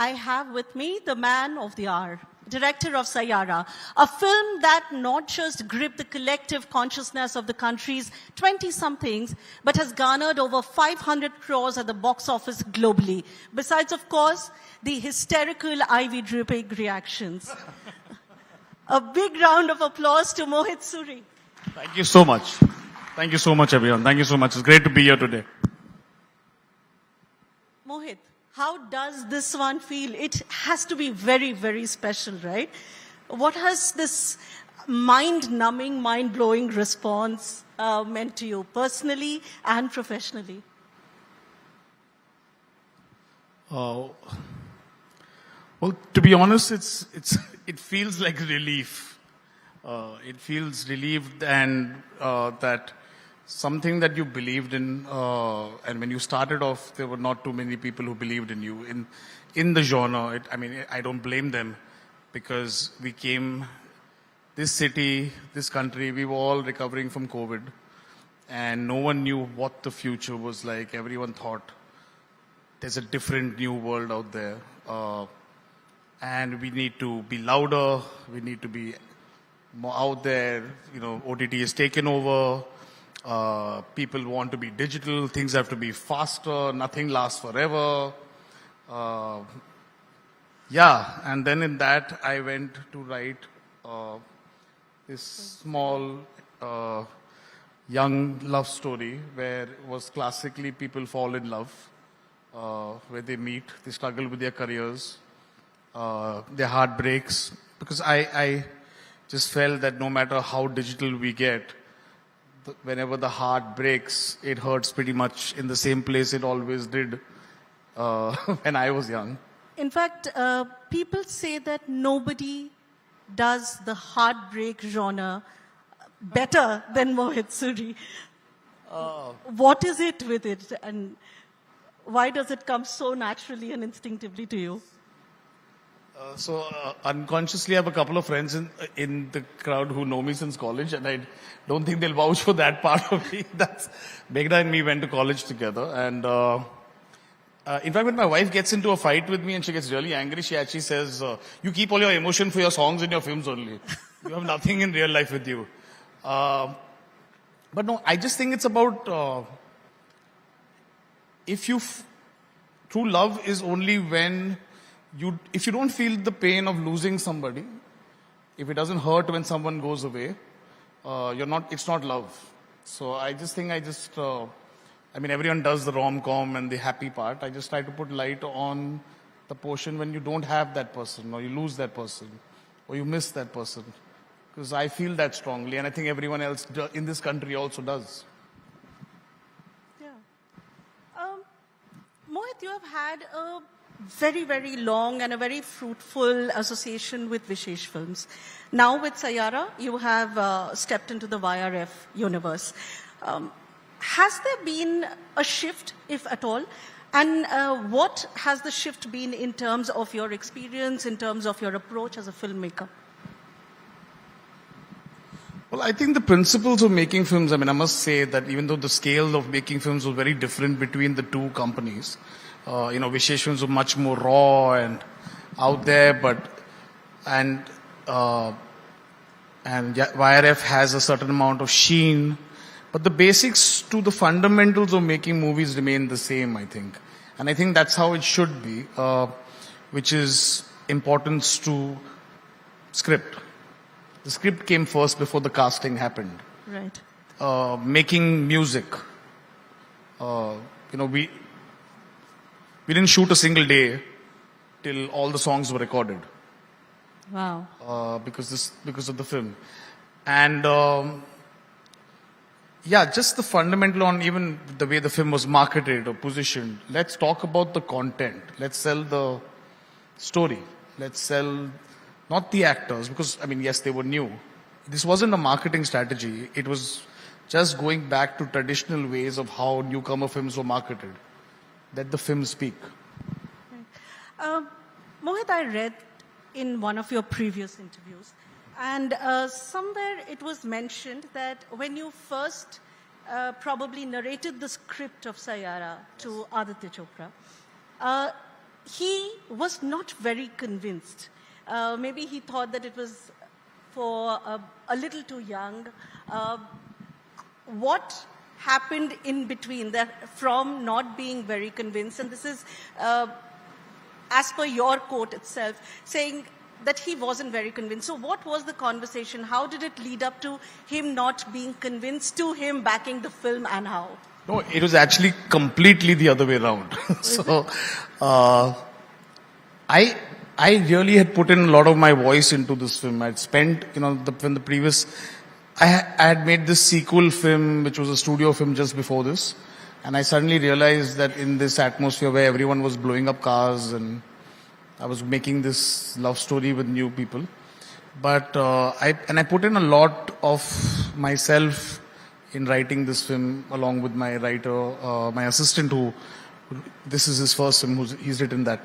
I have with me the man of the hour, director of Saiyaara, a film that not just gripped the collective consciousness of the country's 20-somethings, but has garnered over 500 crores at the box office globally. Besides, of course, the hysterical ivy-dripping reactions. A big round of applause to Mohit Suri. Thank you so much. Thank you so much, everyone. Thank you so much. It's great to be here today. Mohit, how does this one feel? It has to be very, very special, right? What has this mind-numbing, mind-blowing response meant to you personally and professionally? Well, to be honest, it feels like relief. It feels relieved and that something that you believed in, and when you started off, there were not too many people who believed in you in the genre. I don't blame them because we came, this city, this country, we were all recovering from COVID, and no one knew what the future was like. Everyone thought there's a different new world out there, and we need to be louder. We need to be more out there. You know, OTT is taken over. People want to be digital. Things have to be faster. Nothing lasts forever. And then in that, I went to write this small young love story where it was classically people fall in love, where they meet, they struggle with their careers, their heartbreaks. Because I just felt that no matter how digital we get, whenever the heart breaks, it hurts pretty much in the same place it always did when I was young. In fact, people say that nobody does the heartbreak genre better than Mohit Suri. What is it with it, and why does it come so naturally and instinctively to you? Unconsciously, I have a couple of friends in the crowd who know me since college, and I don't think they'll vouch for that part of me. That's Meghna and me went to college together, and in fact, when my wife gets into a fight with me and she gets really angry, she actually says, "You keep all your emotion for your songs and your films only. You have nothing in real life with you." But no, I just think it's about true love is only when if you don't feel the pain of losing somebody, if it doesn't hurt when someone goes away, it's not love. So I just think everyone does the rom-com and the happy part. I just try to put light on the portion when you don't have that person, or you lose that person, or you miss that person. Because I feel that strongly, and I think everyone else in this country also does. Yeah. Mohit, you have had a very, very long and a very fruitful association with Vishesh Films. Now with Saiyaara, you have stepped into the YRF universe. Has there been a shift, if at all? And what has the shift been in terms of your experience, in terms of your approach as a filmmaker? Well, I think the principles of making films, I must say that even though the scale of making films was very different between the two companies, Vishesh Films were much more raw and out there, and YRF has a certain amount of sheen, but the basics to the fundamentals of making movies remain the same, I think. And I think that's how it should be, which is importance to script. The script came first before the casting happened. Right. Making music. We didn't shoot a single day till all the songs were recorded. Wow. Because of the film. And just the fundamental on even the way the film was marketed or positioned. Let's talk about the content. Let's sell the story. Let's sell not the actors, because yes, they were new. This wasn't a marketing strategy. It was just going back to traditional ways of how newcomer films were marketed. Let the film speak. Mohit, I read in one of your previous interviews, and somewhere it was mentioned that when you first probably narrated the script of Saiyaara to Aditya Chopra, he was not very convinced. Maybe he thought that it was for a little too young. What happened in between that from not being very convinced, and this is as per your quote itself, saying that he wasn't very convinced. So what was the conversation? How did it lead up to him not being convinced, to him backing the film, and how? No, it was actually completely the other way around. So, I really had put in a lot of my voice into this film. I'd spent, when the previous, I had made this sequel film, which was a studio film just before this. And I suddenly realized that in this atmosphere where everyone was blowing up cars and I was making this love story with new people. But I put in a lot of myself in writing this film along with my writer, my assistant who, this is his first film, he's written that.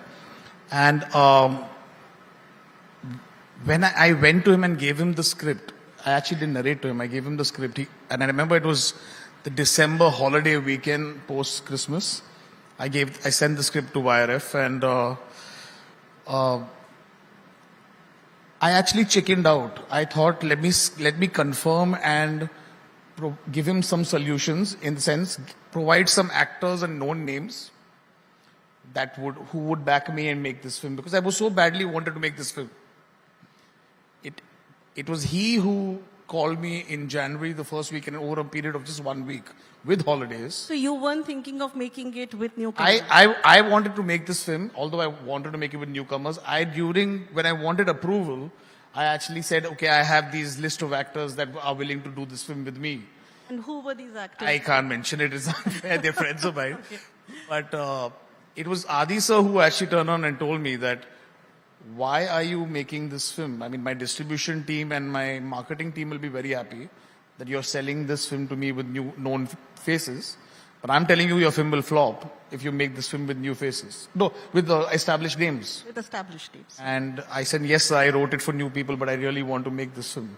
And when I went to him and gave him the script, I actually didn't narrate to him, I gave him the script. And I remember it was the December holiday weekend post-Christmas. I sent the script to YRF and I actually chickened out. I thought, let me confirm and give him some solutions, in the sense, provide some actors and known names who would back me and make this film, because I was so badly wanted to make this film. It was he who called me in January, the first week, and over a period of just 1 week with holidays. So you weren't thinking of making it with newcomers? I wanted to make this film, although I wanted to make it with newcomers. When I wanted approval, I actually said, okay, I have these list of actors that are willing to do this film with me. And who were these actors? I can't mention it, it's unfair, they're friends of mine. Okay. But it was Adi sir who actually turned on and told me that, why are you making this film? I mean, my distribution team and my marketing team will be very happy that you're selling this film to me with new known faces. But I'm telling you, your film will flop if you make this film with new faces. No, with established names. With established names. And I said, yes, I wrote it for new people, but I really want to make this film.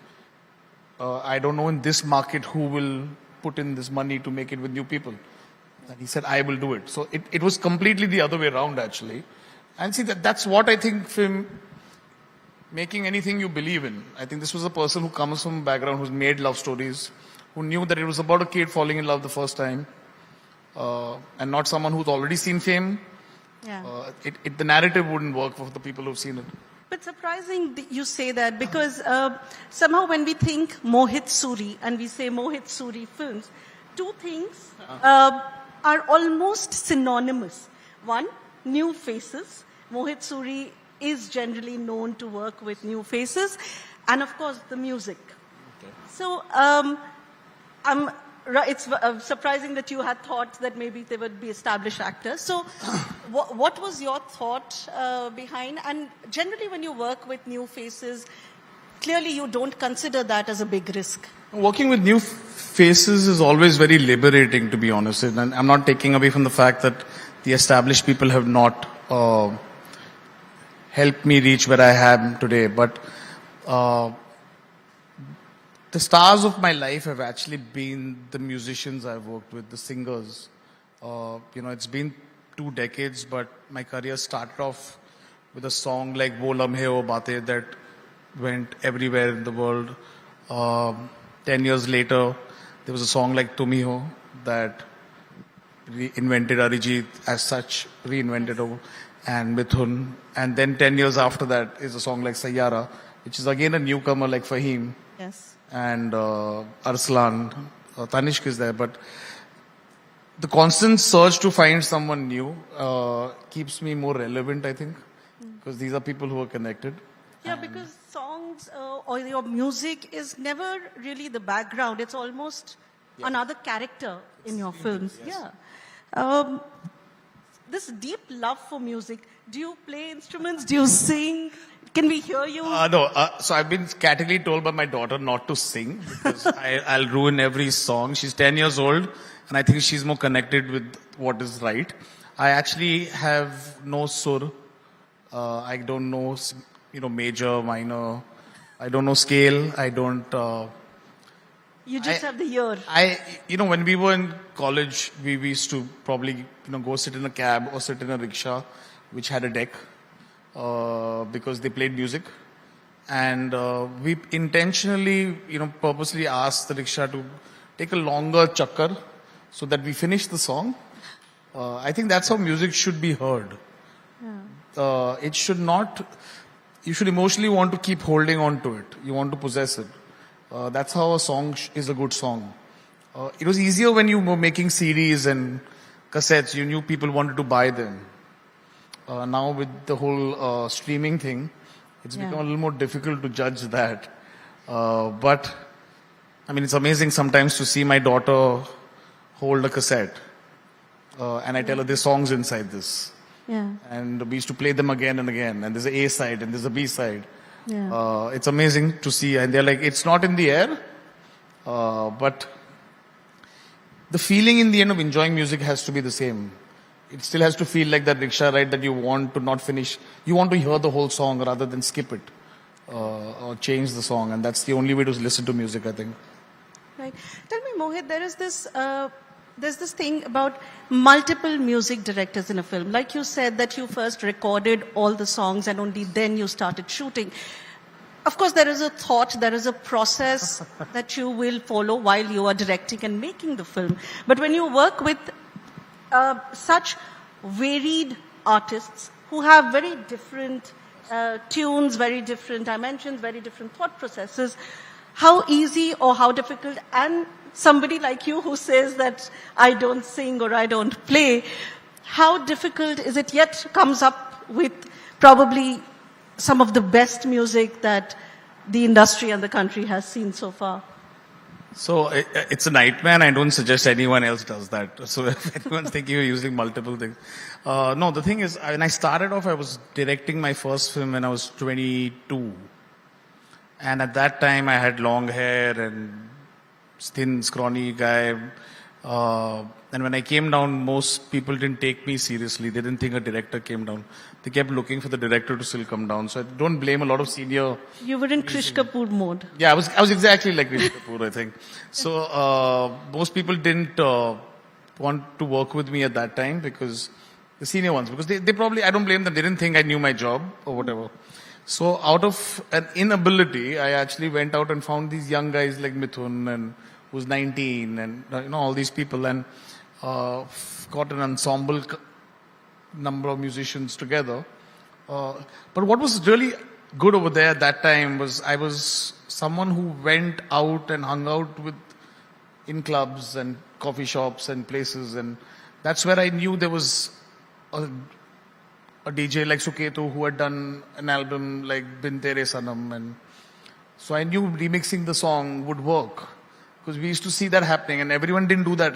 I don't know in this market who will put in this money to make it with new people. And he said, I will do it. So it was completely the other way around, actually. And see, that's what I think film, making anything you believe in. I think this was a person who comes from a background, who's made love stories, who knew that it was about a kid falling in love the first time, and not someone who's already seen fame. Yeah. The narrative wouldn't work for the people who've seen it. But surprising that you say that, because somehow when we think Mohit Suri and we say Mohit Suri films, two things are almost synonymous. One, new faces. Mohit Suri is generally known to work with new faces. And of course, the music. Okay. So it's surprising that you had thought that maybe they would be established actors. So what was your thought behind? And generally when you work with new faces, clearly you don't consider that as a big risk. Working with new faces is always very liberating, to be honest. And I'm not taking away from the fact that the established people have not helped me reach where I am today. But the stars of my life have actually been the musicians I've worked with, the singers. It's been 2 decades, but my career started off with a song like Wo Lamhe O Baatein that went everywhere in the world. 10 years later, there was a song like Tum Hi Ho that reinvented Arijit as such, reinvented and Mithun. And then 10 years after that is a song like Saiyaara, which is again a newcomer like Fahim. Yes. And Arslan, Tanishq is there. But the constant search to find someone new keeps me more relevant, I think, because these are people who are connected. Yeah, because songs or your music is never really the background. It's almost another character in your films. Yes. Yeah. This deep love for music. Do you play instruments? Do you sing? Can we hear you? No. So I've been categorically told by my daughter not to sing because I'll ruin every song. She's 10 years old and I think she's more connected with what is right. I actually have no sur. I don't know, major, minor. I don't know scale. I don't... You just have the ear. When we were in college, we used to probably, go sit in a cab or sit in a rickshaw which had a deck, because they played music. And we intentionally, purposely asked the rickshaw to take a longer chakkar so that we finish the song. I think that's how music should be heard. It should not, you should emotionally want to keep holding on to it. You want to possess it. That's how a song is a good song. It was easier when you were making CDs and cassettes. You knew people wanted to buy them. Now with the whole streaming thing, it's become a little more difficult to judge that. But, I mean, it's amazing sometimes to see my daughter hold a cassette. And I tell her there's songs inside this. Yeah. And we used to play them again and again. And there's an A side and there's a B side. Yeah. It's amazing to see. And they're like, it's not in the air. But the feeling in the end of enjoying music has to be the same. It still has to feel like that rickshaw ride that you want to not finish. You want to hear the whole song rather than skip it or change the song. And that's the only way to listen to music, I think. Right. Tell me, Mohit, there's this thing about multiple music directors in a film. Like you said that you first recorded all the songs and only then you started shooting. Of course, there is a thought, there is a process that you will follow while you are directing and making the film. But when you work with such varied artists who have very different tunes, very different dimensions, very different thought processes, how easy or how difficult, and somebody like you who says that I don't sing or I don't play, how difficult is it yet comes up with probably some of the best music that the industry and the country has seen so far? So it's a nightmare, and I don't suggest anyone else does that. So if anyone's thinking you're using multiple things. No, the thing is, when I started off, I was directing my first film when I was 22. And at that time, I had long hair and thin, scrawny guy. And when I came down, most people didn't take me seriously. They didn't think a director came down. They kept looking for the director to still come down. So I don't blame a lot of senior. You were in Krish Kapoor mode. Yeah, I was exactly like Krish Kapoor, I think. So most people didn't want to work with me at that time because the senior ones, because they probably, I don't blame them. They didn't think I knew my job or whatever. So out of an inability, I actually went out and found these young guys like Mithun and who's 19 and all these people and got an ensemble number of musicians together. But what was really good over there at that time was I was someone who went out and hung out in clubs and coffee shops and places, and that's where I knew there was a DJ like Suketu who had done an album like Bin Tere Sanam, and so I knew remixing the song would work because we used to see that happening, and everyone didn't do that.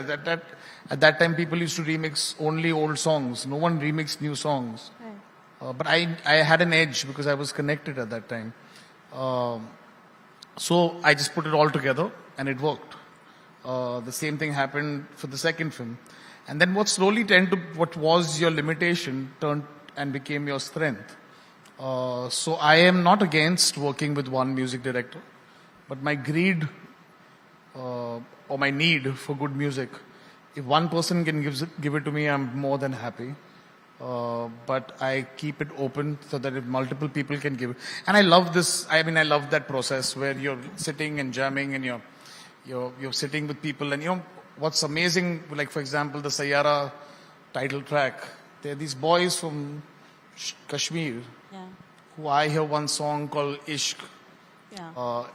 At that time, people used to remix only old songs. No one remixed new songs. Right. But I had an edge because I was connected at that time. So I just put it all together, and it worked. The same thing happened for the second film. And then what was your limitation turned and became your strength. So I am not against working with one music director, but my greed or my need for good music, if one person can give it to me, I'm more than happy. But I keep it open so that if multiple people can give it. And I love this, I love that process where you're sitting and jamming and you're sitting with people. And what's amazing, like for example, the Saiyaara title track, there are these boys from Kashmir who I hear one song called Ishq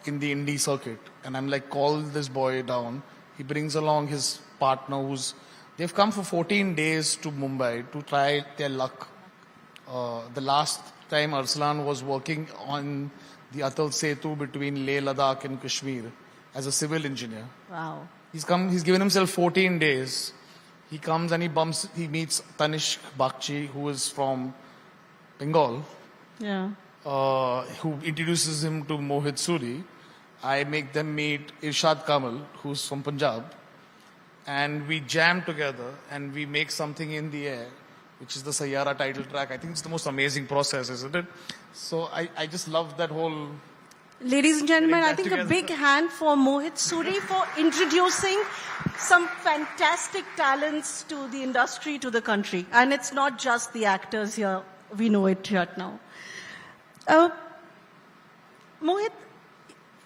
in the indie circuit. And I'm like, call this boy down. He brings along his partner they've come for 14 days to Mumbai to try their luck. The last time Arslan was working on the Atal Setu between Leh, Ladakh and Kashmir as a civil engineer. Wow. He's given himself 14 days. He comes and he meets Tanishq Bakshi, who is from Bengal. Yeah. Who introduces him to Mohit Suri. I make them meet Irshad Kamal, who's from Punjab. And we jam together and we make something in the air, which is the Saiyaara title track. I think it's the most amazing process, isn't it? So I just love that whole Ladies and gentlemen, I Getting think that a big together. hand for Mohit Suri for introducing some fantastic talents to the industry, to the country. And it's not just the actors here. We know it right now. Mohit,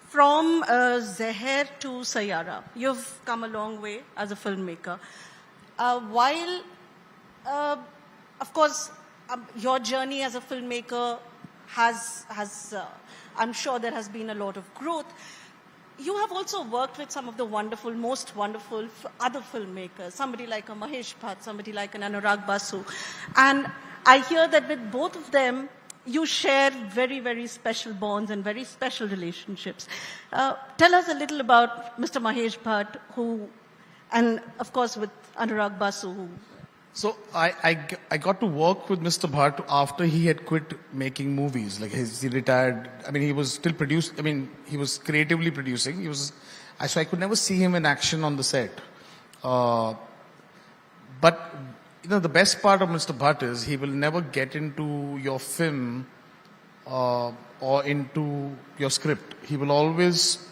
from Zeher to Saiyaara, you've come a long way as a filmmaker. While, of course, your journey as a filmmaker I'm sure there has been a lot of growth. You have also worked with some of the most wonderful other filmmakers, somebody like a Mahesh Bhatt, somebody like an Anurag Basu. And I hear that with both of them, you share very, very special bonds and very special relationships. Tell us a little about Mr. Mahesh Bhatt, and of course with Anurag Basu. So I got to work with Mr. Bhatt after he had quit making movies. Like he retired. I mean, he was still producing. I mean, he was creatively producing. So I could never see him in action on the set. But the best part of Mr. Bhatt is he will never get into your film or into your script. He will always.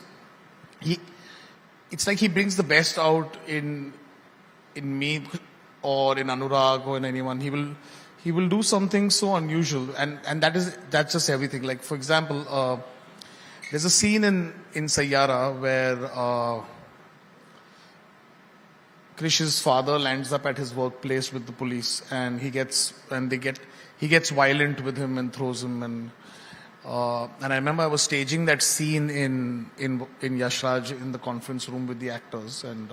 It's like he brings the best out in me, or in Anurag, or in anyone. He will do something so unusual, and that's just everything. Like, for example, there's a scene in Saiyaara where Krish's father lands up at his workplace with the police, and he gets violent with him and throws him. And I remember I was staging that scene in Yash Raj in the conference room with the actors, and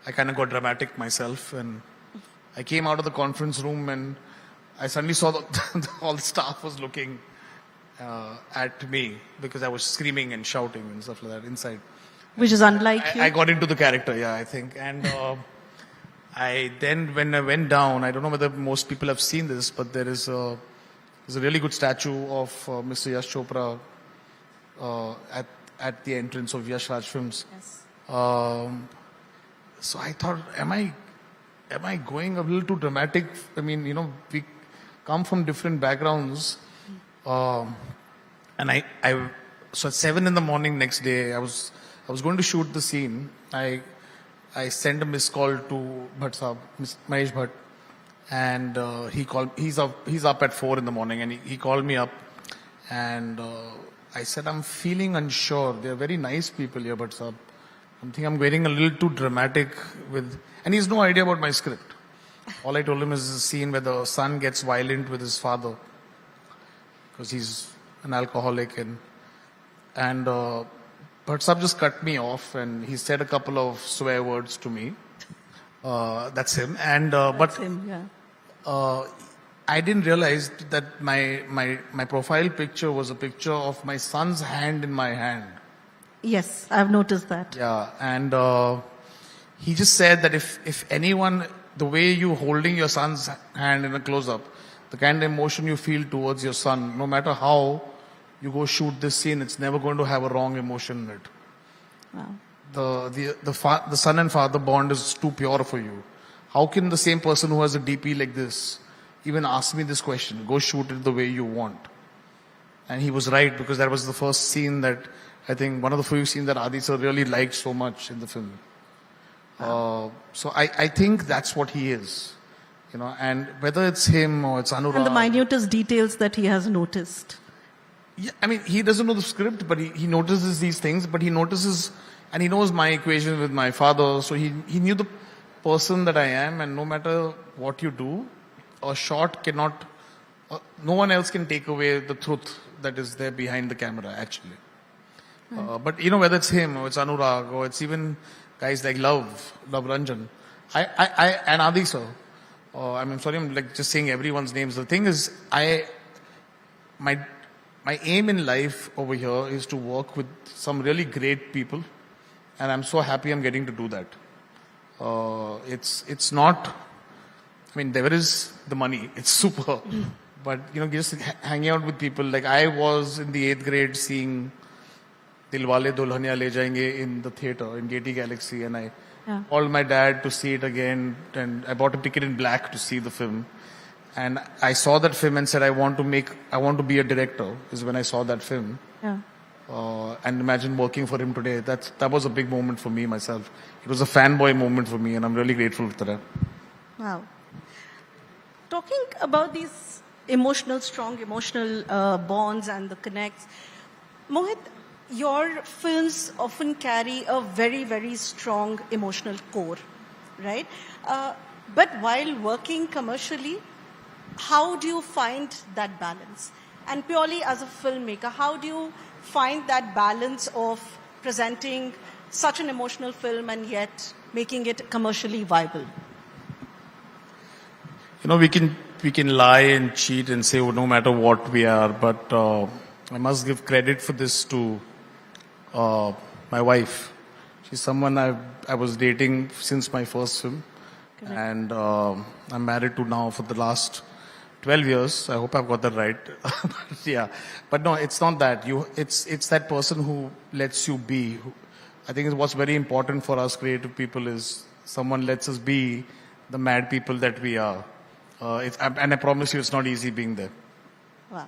I kind of got dramatic myself, and I came out of the conference room and I suddenly saw all the staff was looking at me because I was screaming and shouting and stuff like that inside. Which is unlike you. I got into the character, yeah, I think. And when I went down, I don't know whether most people have seen this, but there's a really good statue of Mr. Yash Chopra at the entrance of Yash Raj Films. Yes. So I thought, am I going a little too dramatic? I mean, we come from different backgrounds. And so at 7 a.m. next day, I was going to shoot the scene. I sent a missed call to Bhatt Sahab, Mahesh Bhatt, and he called. He's up at 4 a.m. and he called me up, and I said, I'm feeling unsure. They're very nice people here, Bhatt Sahab. I think I'm getting a little too dramatic and he has no idea about my script. All I told him is a scene where the son gets violent with his father because he's an alcoholic, and Bhatt Sahab just cut me off and he said a couple of swear words to me. That's him. And That's him, yeah. I didn't realize that my profile picture was a picture of my son's hand in my hand. Yes, I've noticed that. Yeah, and he just said that if anyone, the way you holding your son's hand in a close-up, the kind of emotion you feel towards your son, no matter how you go shoot this scene, it's never going to have a wrong emotion in it. Wow. The son and father bond is too pure for you. How can the same person who has a DP like this even ask me this question? Go shoot it the way you want. And he was right, because that was the first scene that I think one of the few scenes that Aditya really liked so much in the film. So I think that's what he is, and whether it's him or it's Anurag. And the minutest details that he has noticed. Yeah, I mean, he doesn't know the script, but he notices these things, but he notices, and he knows my equation with my father, so he knew the person that I am, and no matter what you do, a shot cannot, no one else can take away the truth that is there behind the camera, actually. But whether it's him or it's Anurag or it's even guys like Love Ranjan, and Adi sir. I'm sorry, I'm just saying everyone's names. The thing is, my aim in life over here is to work with some really great people, and I'm so happy I'm getting to do that. It's not. I mean, there is the money. It's super, but just hanging out with people. Like I was in the 8th grade seeing Dilwale Dulhania Le Jayenge in the theater in Gaiety Galaxy, and I called my dad to see it again, and I bought a ticket in black to see the film. And I saw that film and said, I want to be a director, is when I saw that film. Yeah. and imagine working for him today. That was a big moment for me myself. It was a fanboy moment for me, and I'm really grateful for that. Wow. Talking about these strong emotional bonds and the connects, Mohit, your films often carry a very, very strong emotional core, right? But while working commercially, how do you find that balance? And purely as a filmmaker, how do you find that balance of presenting such an emotional film and yet making it commercially viable? You know, we can lie and cheat and say, oh, no matter what we are, but I must give credit for this to my wife. She's someone I was dating since my first film. Correct. And I'm married to now for the last 12 years. I hope I've got that right. Yeah. But no, it's not that. It's that person who lets you be. I think what's very important for us creative people is someone lets us be the mad people that we are. And I promise you it's not easy being there. Wow.